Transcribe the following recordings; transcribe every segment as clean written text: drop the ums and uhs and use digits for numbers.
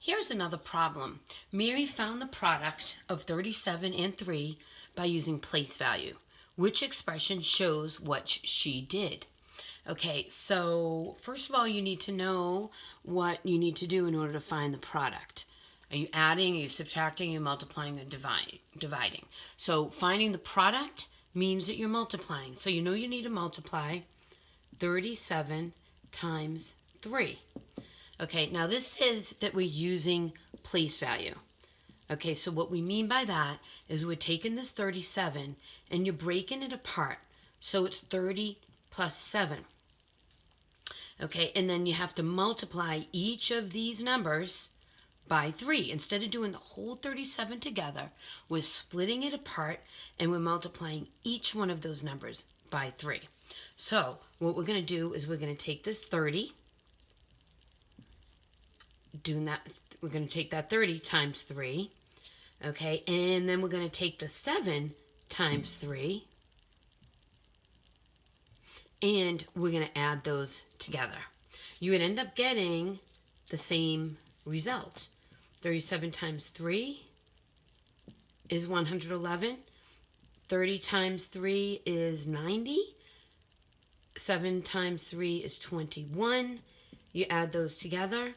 Here's another problem. Mary found the product of 37 and 3 by using place value. Which expression shows what she did? Okay, so first of all, you need to know what you need to do in order to find the product. Are you adding, are you subtracting, are you multiplying, or dividing? So finding the product means that you're multiplying. So you know you need to multiply 37 times 3. Okay, now this says that we're using place value. Okay, so what we mean by that is we're taking this 37 and you're breaking it apart. So it's 30 plus 7. Okay, and then you have to multiply each of these numbers by 3. Instead of doing the whole 37 together, we're splitting it apart and we're multiplying each one of those numbers by 3. So what we're going to do is we're going to take this 30, we're going to take that 30 times 3, okay, and then we're going to take the 7 times 3, and we're going to add those together. You would end up getting the same result. 37 times 3 is 111. 30 times 3 is 90. 7 times 3 is 21. You add those together,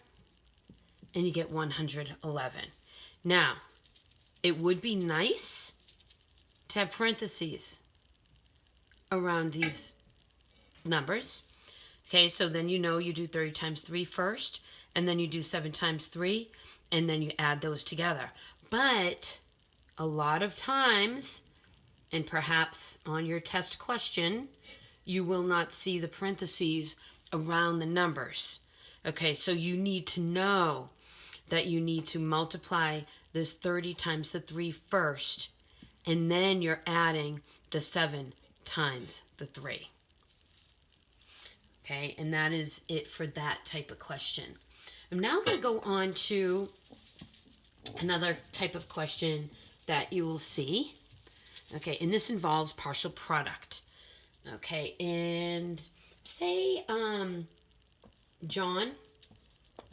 and you get 111. Now, it would be nice to have parentheses around these numbers. Okay, so then you know you do 30 times 3 first, and then you do 7 times 3, and then you add those together. But a lot of times, and perhaps on your test question, you will not see the parentheses around the numbers. Okay, so you need to know that you need to multiply this 30 times the 3 first, and then you're adding the 7 times the 3. Okay, and that is it for that type of question. I'm now going to go on to another type of question that you will see. Okay, and this involves partial product. Okay, and say John,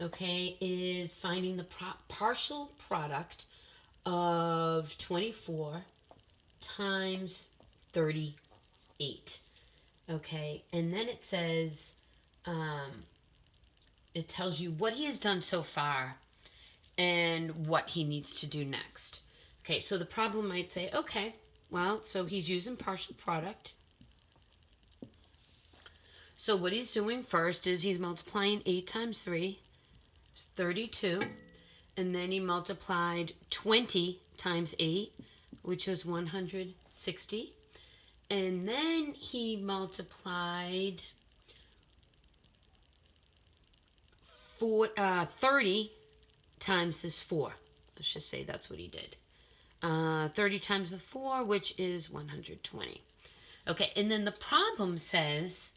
okay, is finding the partial product of 24 times 38. Okay, and then it says, it tells you what he has done so far and what he needs to do next. Okay, so the problem might say, okay, well, so he's using partial product. So what he's doing first is he's multiplying 8 times 3, it's 32, and then he multiplied 20 times 8, which is 160. And then he multiplied 30 times this 4. Let's just say that's what he did. 30 times the 4, which is 120. Okay, and then the problem says,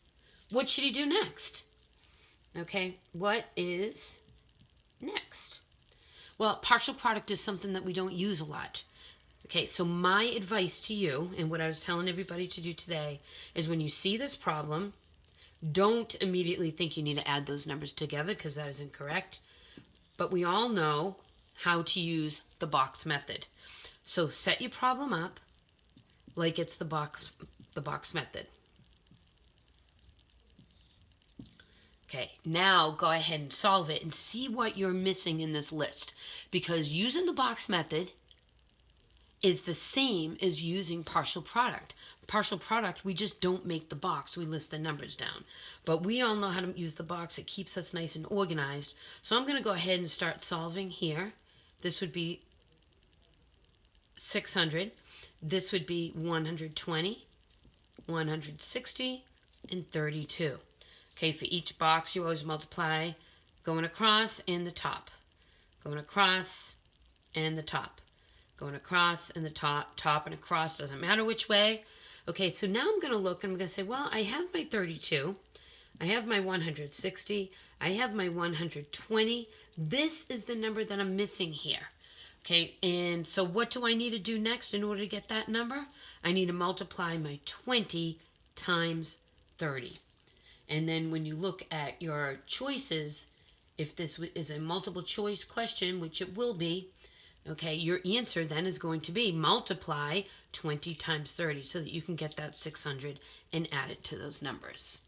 what should he do next? Okay, what is next? Well, partial product is something that we don't use a lot. Okay, so my advice to you, and what I was telling everybody to do today, is when you see this problem, don't immediately think you need to add those numbers together, because that is incorrect. But we all know how to use the box method. So set your problem up like it's the box method. Okay, now go ahead and solve it and see what you're missing in this list. Because using the box method is the same as using partial product. Partial product, we just don't make the box. We list the numbers down. But we all know how to use the box. It keeps us nice and organized. So I'm going to go ahead and start solving here. This would be 600. This would be 120, 160, and 32. Okay, for each box, you always multiply going across and the top. Going across and the top. Going across and the top and across, doesn't matter which way. Okay, so now I'm going to look and I'm going to say, well, I have my 32. I have my 160. I have my 120. This is the number that I'm missing here. Okay, and so what do I need to do next in order to get that number? I need to multiply my 20 times 30. And then when you look at your choices, If this is a multiple choice question, which it will be, okay, your answer then is going to be multiply 20 times 30 so that you can get that 600 and add it to those numbers.